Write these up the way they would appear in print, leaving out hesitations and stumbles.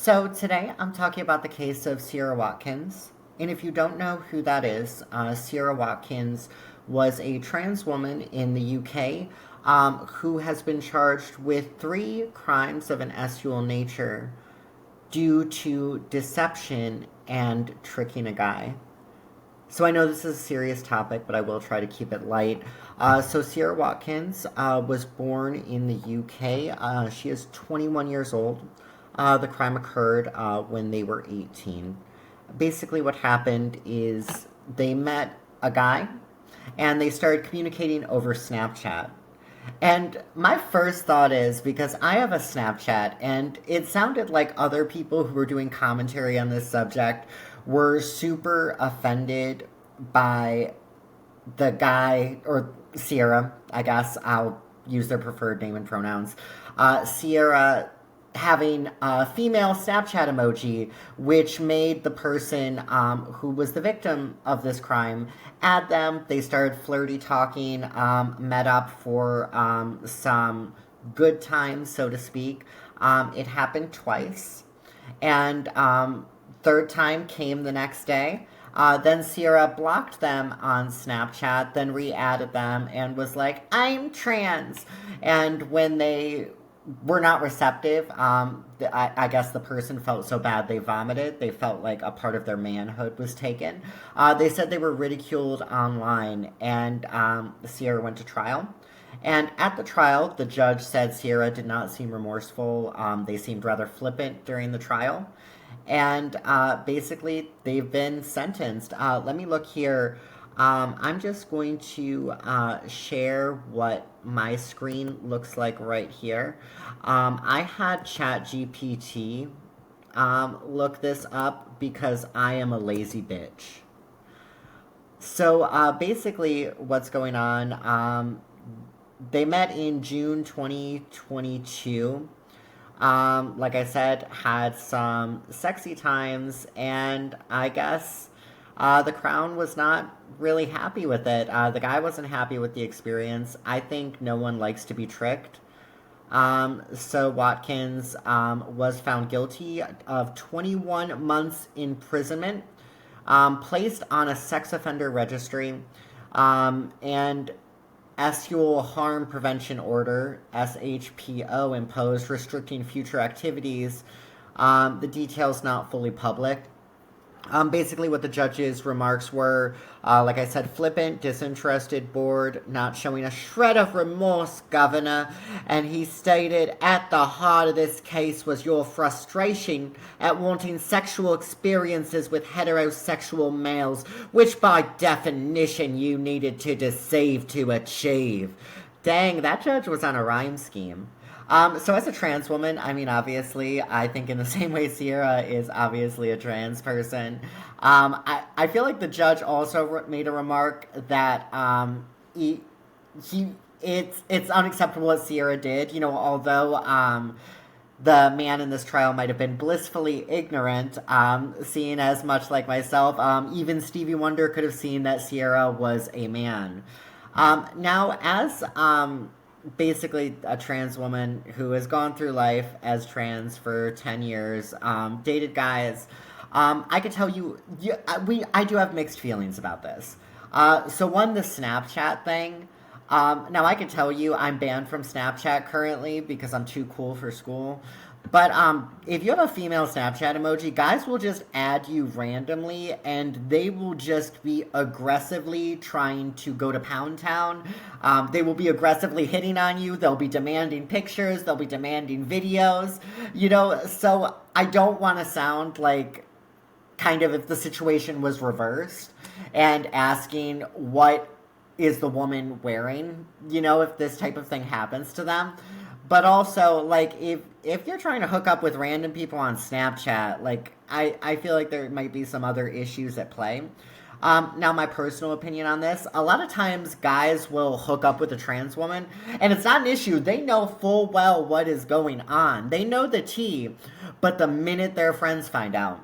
So today I'm talking about the case of Ciara Watkins. And if you don't know who that is, Ciara Watkins was a trans woman in the UK who has been charged with 3 crimes of an sexual nature due to deception and tricking a guy. So I know this is a serious topic, but I will try to keep it light. So Ciara Watkins was born in the UK. She is 21 years old. The crime occurred when they were 18. Basically, what happened is they met a guy and they started communicating over Snapchat. And my first thought is because I have a Snapchat, and it sounded like other people who were doing commentary on this subject were super offended by the guy, or Ciara, I guess I'll use their preferred name and pronouns, Ciara having a female Snapchat emoji, which made the person who was the victim of this crime add them. They started flirty talking, met up for some good times, so to speak. It happened twice. And third time came the next day. Then Ciara blocked them on Snapchat, then re-added them and was like, "I'm trans." And when they were not receptive, I guess the person felt so bad they vomited. They felt like a part of their manhood was taken. They said they were ridiculed online, and Ciara went to trial. And at the trial, the judge said Ciara did not seem remorseful. They seemed rather flippant during the trial. And basically, they've been sentenced. Let me look here. I'm just going to share what my screen looks like right here. I had ChatGPT look this up because I am a lazy bitch. So basically, what's going on? They met in June 2022. Like I said, had some sexy times, and I guess the Crown was not really happy with it. The guy wasn't happy with the experience. I think no one likes to be tricked. So Watkins was found guilty of 21 months imprisonment, placed on a sex offender registry, and Sexual Harm Prevention Order, SHPO, imposed restricting future activities. The details not fully public. Basically, what the judge's remarks were, like I said, flippant, disinterested, bored, not showing a shred of remorse, Governor. And he stated, "At the heart of this case was your frustration at wanting sexual experiences with heterosexual males, which by definition you needed to deceive to achieve." Dang, that judge was on a rhyme scheme. So as a trans woman, I mean, obviously, I think in the same way Ciara is obviously a trans person. I feel like the judge also made a remark that it's unacceptable what Ciara did. You know, although the man in this trial might have been blissfully ignorant, seeing as much like myself, even Stevie Wonder could have seen that Ciara was a man. Now, as basically a trans woman who has gone through life as trans for 10 years, dated guys, I could tell you, I do have mixed feelings about this. So one, the Snapchat thing. Now I can tell you I'm banned from Snapchat currently because I'm too cool for school. But if you have a female Snapchat emoji, guys will just add you randomly, and they will just be aggressively trying to go to Pound Town. They will be aggressively hitting on you. They'll be demanding pictures. They'll be demanding videos. You know, so I don't want to sound like kind of if the situation was reversed and asking what is the woman wearing, you know, if this type of thing happens to them. But also, like, if you're trying to hook up with random people on Snapchat, like, I feel like there might be some other issues at play. Now, my personal opinion on this, a lot of times guys will hook up with a trans woman, and it's not an issue. They know full well what is going on. They know the tea, but the minute their friends find out,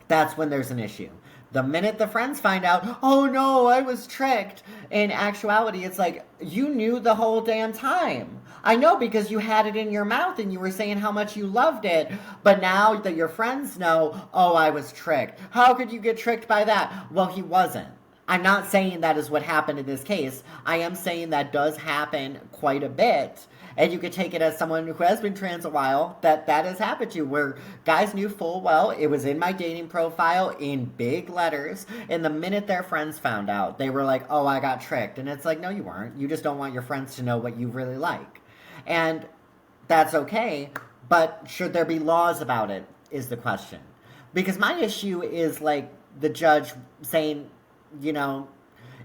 that's when there's an issue. The minute the friends find out, oh no, I was tricked. In actuality, it's like, you knew the whole damn time. I know because you had it in your mouth and you were saying how much you loved it. But now that your friends know, oh, I was tricked. How could you get tricked by that? Well, he wasn't. I'm not saying that is what happened in this case. I am saying that does happen quite a bit. And you could take it as someone who has been trans a while, that has happened to you, where guys knew full well it was in my dating profile in big letters, and the minute their friends found out, they were like, oh, I got tricked. And it's like, no, you weren't. You just don't want your friends to know what you really like. And that's okay, but should there be laws about it, is the question. Because my issue is, like, the judge saying, you know,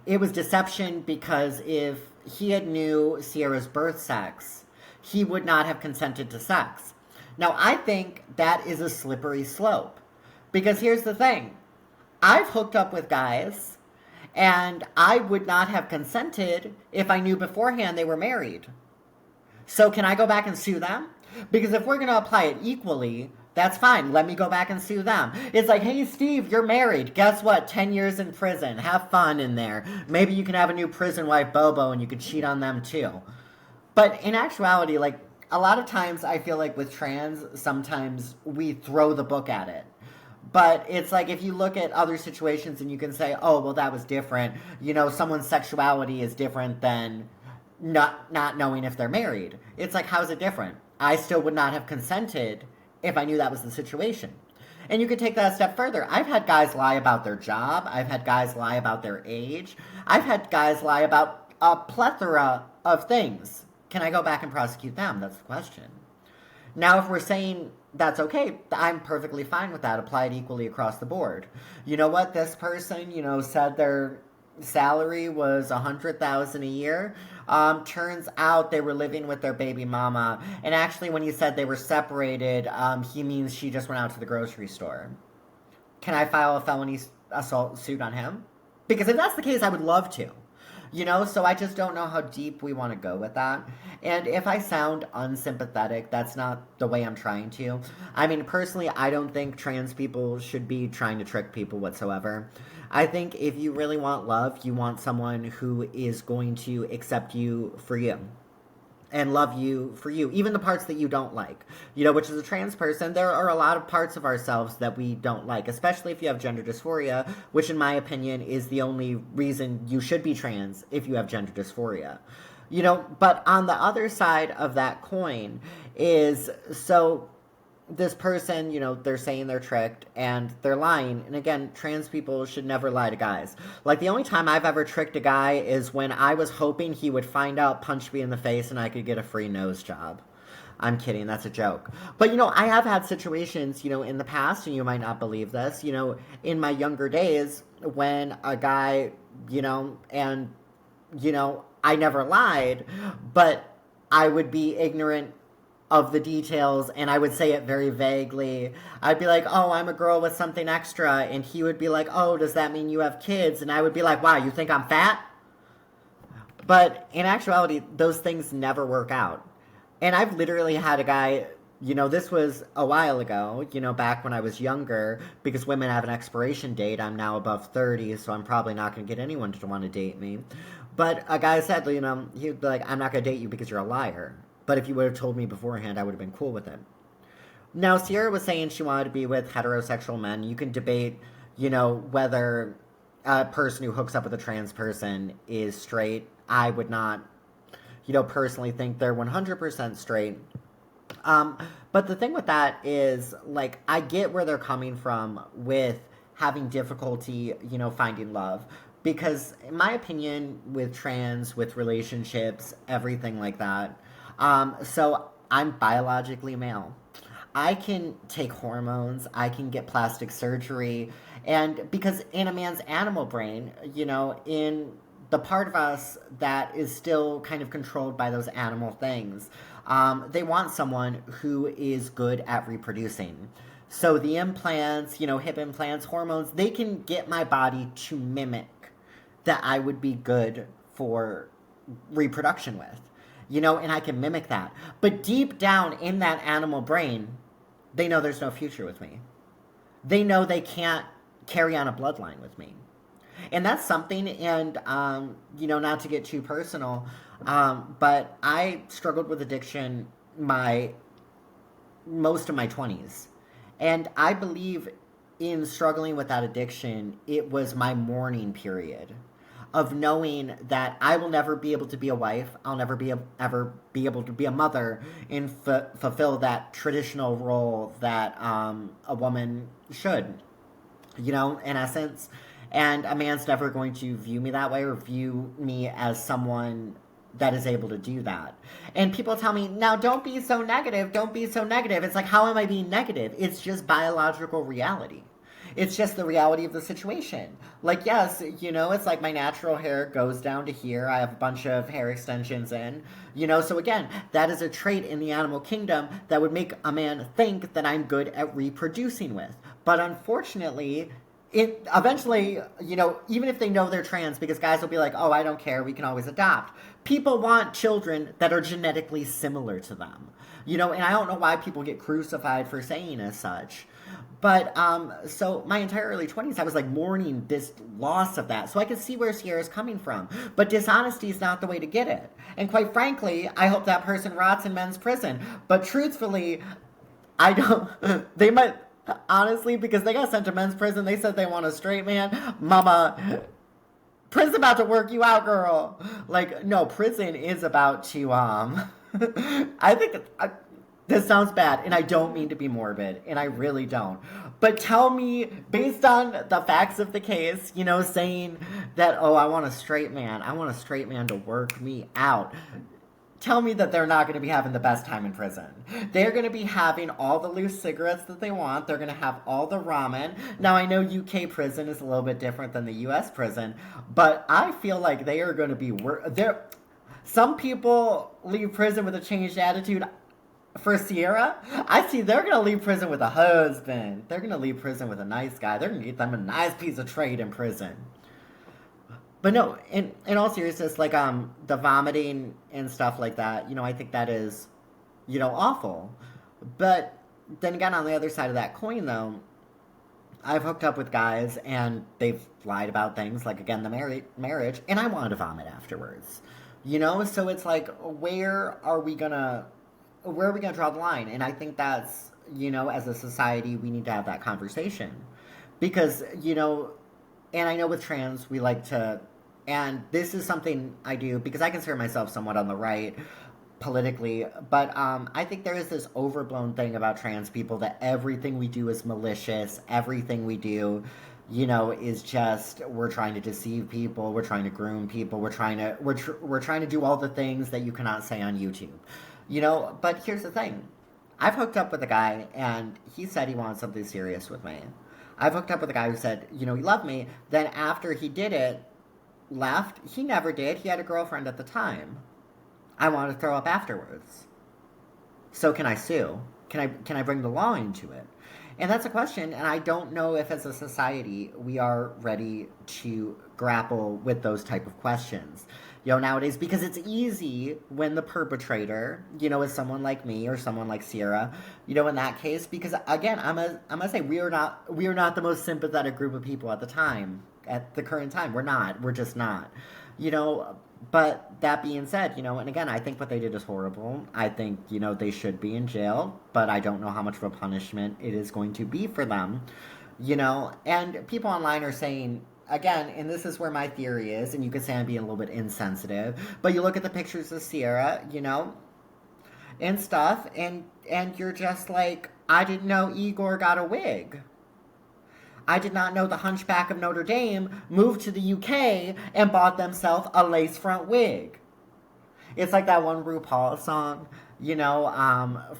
it was deception because if he had knew Ciara's birth sex, he would not have consented to sex. Now, I think that is a slippery slope. Because here's the thing. I've hooked up with guys, and I would not have consented if I knew beforehand they were married. So can I go back and sue them? Because if we're going to apply it equally, that's fine. Let me go back and sue them. It's like, hey, Steve, you're married. Guess what? 10 years in prison. Have fun in there. Maybe you can have a new prison wife, Bobo, and you can cheat on them too. But in actuality, like, a lot of times I feel like with trans, sometimes we throw the book at it. But it's like, if you look at other situations and you can say, oh, well, that was different. You know, someone's sexuality is different than not knowing if they're married. It's like, how's it different? I still would not have consented if I knew that was the situation. And you could take that a step further. I've had guys lie about their job. I've had guys lie about their age. I've had guys lie about a plethora of things. Can I go back and prosecute them? That's the question. Now, if we're saying that's okay, I'm perfectly fine with that. Applied equally across the board. You know what? This person, said their salary was $100,000 a year. Turns out they were living with their baby mama, and actually when he said they were separated, he means she just went out to the grocery store. Can I file a felony assault suit on him? Because if that's the case, I would love to. So I just don't know how deep we want to go with that. And if I sound unsympathetic, that's not the way I'm trying to. I mean, personally, I don't think trans people should be trying to trick people whatsoever. I think if you really want love, you want someone who is going to accept you for you and love you for you, even the parts that you don't like. Which is a trans person, there are a lot of parts of ourselves that we don't like, especially if you have gender dysphoria, which in my opinion is the only reason you should be trans if you have gender dysphoria. But on the other side of that coin is, so this person, they're saying they're tricked and they're lying. And again, trans people should never lie to guys. Like, the only time I've ever tricked a guy is when I was hoping he would find out, punch me in the face, and I could get a free nose job. I'm kidding, that's a joke. But, I have had situations, in the past, and you might not believe this, in my younger days, when a guy, and, I never lied, but I would be ignorant of the details, and I would say it very vaguely. I'd be like, oh, I'm a girl with something extra, and he would be like, oh, does that mean you have kids? And I would be like, wow, you think I'm fat? But in actuality, those things never work out. And I've literally had a guy, this was a while ago, back when I was younger, because women have an expiration date. I'm now above 30, so I'm probably not going to get anyone to want to date me. But a guy said, he'd be like, I'm not going to date you because you're a liar. But if you would have told me beforehand, I would have been cool with it. Now, Ciara was saying she wanted to be with heterosexual men. You can debate, whether a person who hooks up with a trans person is straight. I would not, personally think they're 100% straight. But the thing with that is, like, I get where they're coming from with having difficulty, finding love. Because, in my opinion, with trans, with relationships, everything like that, so I'm biologically male. I can take hormones, I can get plastic surgery, and because in a man's animal brain, in the part of us that is still kind of controlled by those animal things, they want someone who is good at reproducing. So the implants, hip implants, hormones, they can get my body to mimic that I would be good for reproduction with. And I can mimic that. But deep down in that animal brain, they know there's no future with me. They know they can't carry on a bloodline with me. And that's something, and, not to get too personal, but I struggled with addiction most of my 20s. And I believe in struggling with that addiction, it was my mourning period of knowing that I will never be able to be a wife, I'll never ever be able to be a mother and fulfill that traditional role that a woman should, in essence. And a man's never going to view me that way or view me as someone that is able to do that. And people tell me, now don't be so negative, don't be so negative. It's like, how am I being negative? It's just biological reality. It's just the reality of the situation. Like, yes, it's like my natural hair goes down to here. I have a bunch of hair extensions in, so again, that is a trait in the animal kingdom that would make a man think that I'm good at reproducing with. But unfortunately, it eventually, even if they know they're trans, because guys will be like, oh, I don't care, we can always adopt. People want children that are genetically similar to them, and I don't know why people get crucified for saying as such. But, so my entire early 20s, I was like mourning this loss of that. So I could see where Ciara's coming from. But dishonesty is not the way to get it. And quite frankly, I hope that person rots in men's prison. But truthfully, I don't, they might, honestly, because they got sent to men's prison, they said they want a straight man. Mama, prison's about to work you out, girl. Like, no, prison is about to, I think, this sounds bad, and I don't mean to be morbid, and I really don't. But tell me, based on the facts of the case, saying that, oh, I want a straight man to work me out. Tell me that they're not going to be having the best time in prison. They're going to be having all the loose cigarettes that they want. They're going to have all the ramen. Now, I know UK prison is a little bit different than the US prison, but I feel like they are going to be... Some people leave prison with a changed attitude. For Ciara, I see they're going to leave prison with a husband. They're going to leave prison with a nice guy. They're going to get them a nice piece of trade in prison. But no, in all seriousness, like the vomiting and stuff like that, I think that is, awful. But then again, on the other side of that coin, though, I've hooked up with guys and they've lied about things, like, again, the marriage, and I wanted to vomit afterwards. So it's like, where are we going to draw the line? And I think that's, as a society, we need to have that conversation. Because, and I know with trans, we like to, and this is something I do, because I consider myself somewhat on the right politically, but I think there is this overblown thing about trans people that everything we do is malicious, everything we do, is just, we're trying to deceive people, we're trying to groom people, we're trying to do all the things that you cannot say on YouTube. But here's the thing. I've hooked up with a guy, and he said he wanted something serious with me. I've hooked up with a guy who said, he loved me. Then after he did it, left. He never did. He had a girlfriend at the time. I wanted to throw up afterwards. So can I sue? Can I bring the law into it? And that's a question, and I don't know if as a society we are ready to grapple with those type of questions. Nowadays, because it's easy when the perpetrator, is someone like me or someone like Ciara, in that case, because again, I'm gonna say we are not the most sympathetic group of people at the current time. We're just not, but that being said, and again, I think what they did is horrible. I think, they should be in jail, but I don't know how much of a punishment it is going to be for them, and people online are saying, again, and this is where my theory is, and you could say I'm being a little bit insensitive, but you look at the pictures of Ciara, and stuff, and you're just like, I didn't know Igor got a wig. I did not know the Hunchback of Notre Dame moved to the UK and bought themselves a lace front wig. It's like that one RuPaul song,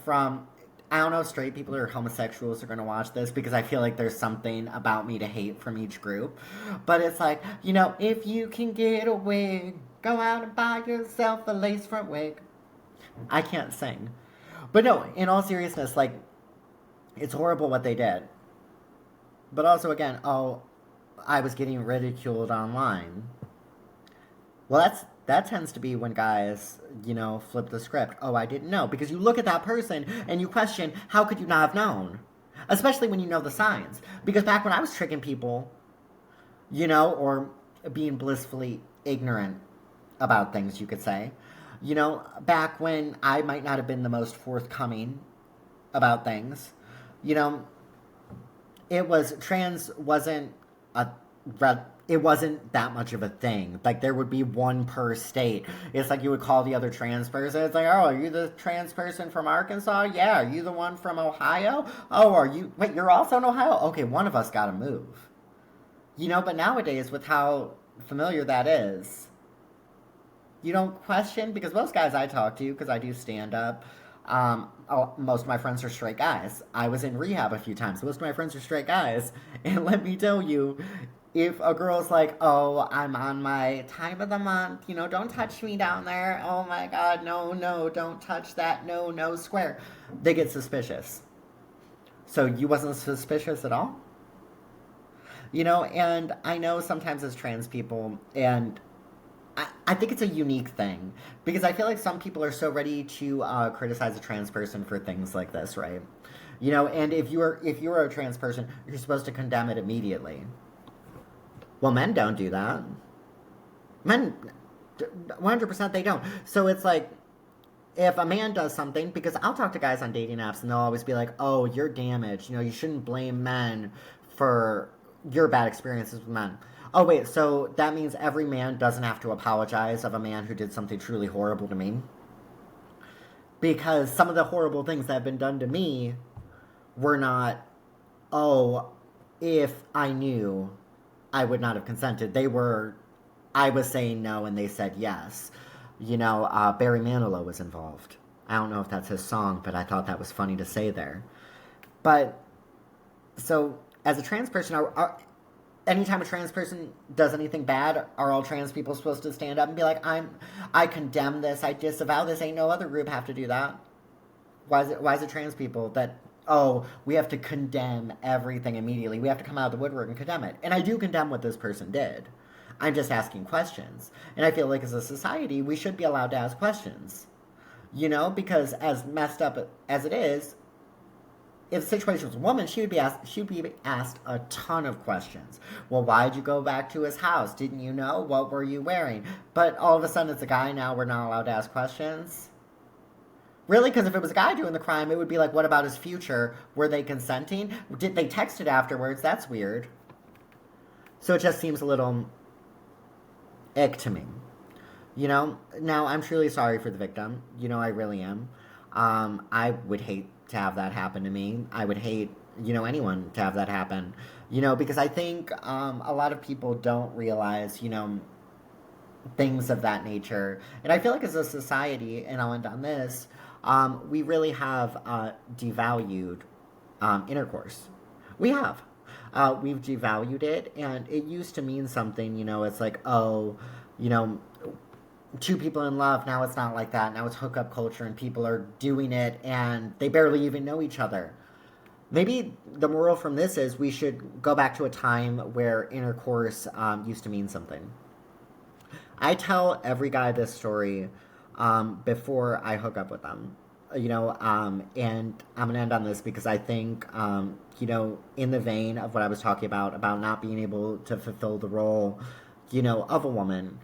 from... I don't know if straight people or homosexuals are going to watch this, because I feel like there's something about me to hate from each group. But it's like, if you can get a wig, go out and buy yourself a lace front wig. I can't sing. But no, in all seriousness, like, it's horrible what they did. But also, again, I was getting ridiculed online. Well, that tends to be when guys, flip the script. Oh, I didn't know. Because you look at that person and you question, how could you not have known? Especially when you know the signs. Because back when I was tricking people, or being blissfully ignorant about things, you could say, back when I might not have been the most forthcoming about things, you know, trans wasn't a it wasn't that much of a thing. Like, there would be one per state. It's like you would call the other trans person. It's like, oh, are you the trans person from Arkansas? Yeah. Are you the one from Ohio? Oh, wait, you're also in Ohio? Okay, one of us got to move. But nowadays, with how familiar that is, you don't question, because most guys I talk to, because I do stand up, most of my friends are straight guys. I was in rehab a few times. Most of my friends are straight guys. And let me tell you, if a girl's like, oh, I'm on my time of the month, don't touch me down there. Oh my God, no, no, don't touch that. No, no, square. They get suspicious. So you wasn't suspicious at all? And I know sometimes as trans people, and I think it's a unique thing, because I feel like some people are so ready to criticize a trans person for things like this, right? And if you're a trans person, you're supposed to condemn it immediately. Well, men don't do that. Men, 100% they don't. So it's like, if a man does something, because I'll talk to guys on dating apps and they'll always be like, oh, you're damaged. You shouldn't blame men for your bad experiences with men. Oh, wait, so that means every man doesn't have to apologize of a man who did something truly horrible to me? Because some of the horrible things that have been done to me were not, oh, if I knew, I would not have consented. I was saying no and they said yes. Barry Manilow was involved. I don't know if that's his song, but I thought that was funny to say there. But, so, as a trans person, anytime a trans person does anything bad, are all trans people supposed to stand up and be like, I condemn this, I disavow this, ain't no other group have to do that? Why is it trans people that, oh, we have to condemn everything immediately, we have to come out of the woodwork and condemn it? And I do condemn what this person did. I'm just asking questions. And I feel like as a society, we should be allowed to ask questions. Because as messed up as it is, if the situation was a woman, she would be asked a ton of questions. Well, why'd you go back to his house? Didn't you know? What were you wearing? But all of a sudden it's a guy now, we're not allowed to ask questions? Really? Because if it was a guy doing the crime, it would be like, what about his future? Were they consenting? Did they text it afterwards? That's weird. So it just seems a little ick to me. Now I'm truly sorry for the victim. I really am. I would hate to have that happen to me. I would hate, anyone to have that happen. Because I think a lot of people don't realize, things of that nature. And I feel like as a society, and I'll end on this, we really have devalued intercourse. We have. We've devalued it, and it used to mean something, it's like, oh, two people in love. Now it's not like that. Now it's hookup culture, and people are doing it, and they barely even know each other. Maybe the moral from this is we should go back to a time where intercourse used to mean something. I tell every guy this story before I hook up with them. And I'm going to end on this because I think, in the vein of what I was talking about not being able to fulfill the role, of a woman,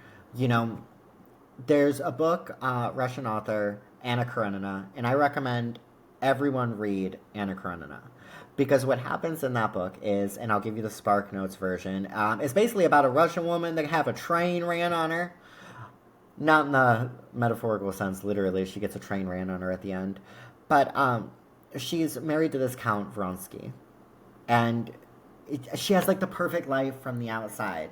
there's a book, Russian author, Anna Karenina, and I recommend everyone read Anna Karenina. Because what happens in that book is, and I'll give you the Spark Notes version, it's basically about a Russian woman that have a train ran on her. Not in the metaphorical sense, literally, she gets a train ran on her at the end. But she's married to this Count Vronsky. And she has, like, the perfect life from the outside.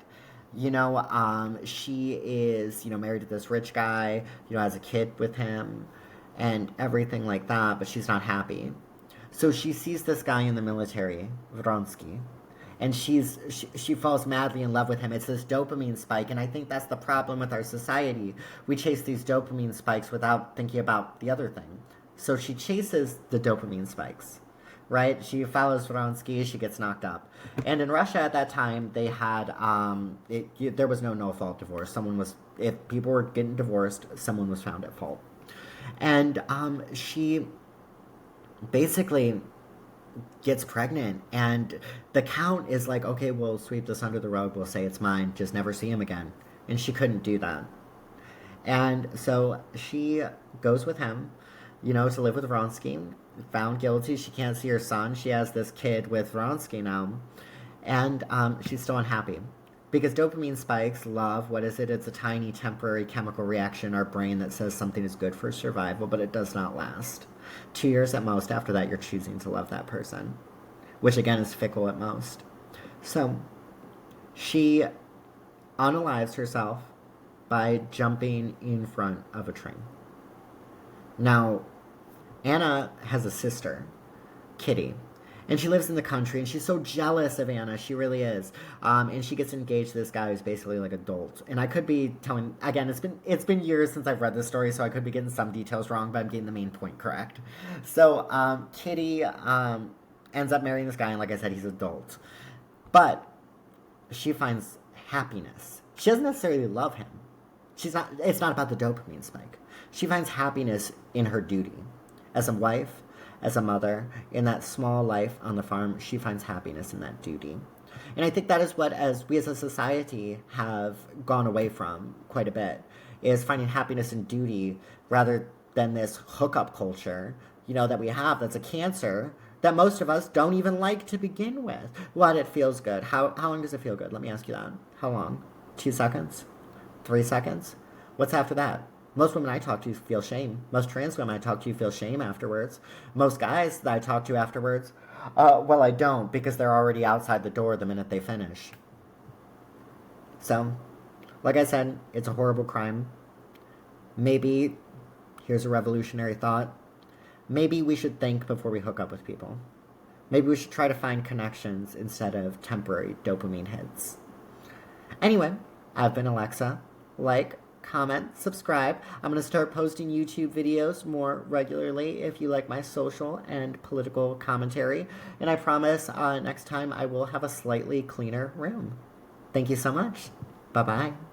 She is, married to this rich guy, has a kid with him, and everything like that, but she's not happy. So she sees this guy in the military, Vronsky, and she falls madly in love with him. It's this dopamine spike, and I think that's the problem with our society. We chase these dopamine spikes without thinking about the other thing. So she chases the dopamine spikes, right? She follows Vronsky, she gets knocked up. And in Russia at that time, they had, there was no no-fault divorce. If people were getting divorced, someone was found at fault. And she basically gets pregnant, and the count is like, okay, we'll sweep this under the rug, we'll say it's mine, just never see him again. And she couldn't do that. And so she goes with him, to live with Vronsky. Found guilty. She can't see her son. She has this kid with Vronsky now. And she's still unhappy. Because dopamine spikes, love, what is it? It's a tiny temporary chemical reaction in our brain that says something is good for survival, but it does not last. 2 years at most after that, you're choosing to love that person, which again is fickle at most. So she unalives herself by jumping in front of a train. Now, Anna has a sister, Kitty, and she lives in the country, and she's so jealous of Anna. She really is. And she gets engaged to this guy who's basically like adult. And I could be telling, again, it's been years since I've read this story, so I could be getting some details wrong, but I'm getting the main point correct. So Kitty ends up marrying this guy, and like I said, he's adult. But she finds happiness. She doesn't necessarily love him. It's not about the dopamine spike. She finds happiness in her duty. As a wife, as a mother, in that small life on the farm, she finds happiness in that duty. And I think that is what we as a society have gone away from quite a bit, is finding happiness in duty rather than this hookup culture, that we have that's a cancer that most of us don't even like to begin with. What, it feels good. How long does it feel good? Let me ask you that. How long? 2 seconds? 3 seconds? What's after that? Most women I talk to feel shame. Most trans women I talk to feel shame afterwards. Most guys that I talk to afterwards, well, I don't, because they're already outside the door the minute they finish. So, like I said, it's a horrible crime. Maybe, here's a revolutionary thought, maybe we should think before we hook up with people. Maybe we should try to find connections instead of temporary dopamine hits. Anyway, I've been Alexa. Like, comment, subscribe. I'm going to start posting YouTube videos more regularly if you like my social and political commentary. And I promise next time I will have a slightly cleaner room. Thank you so much. Bye-bye.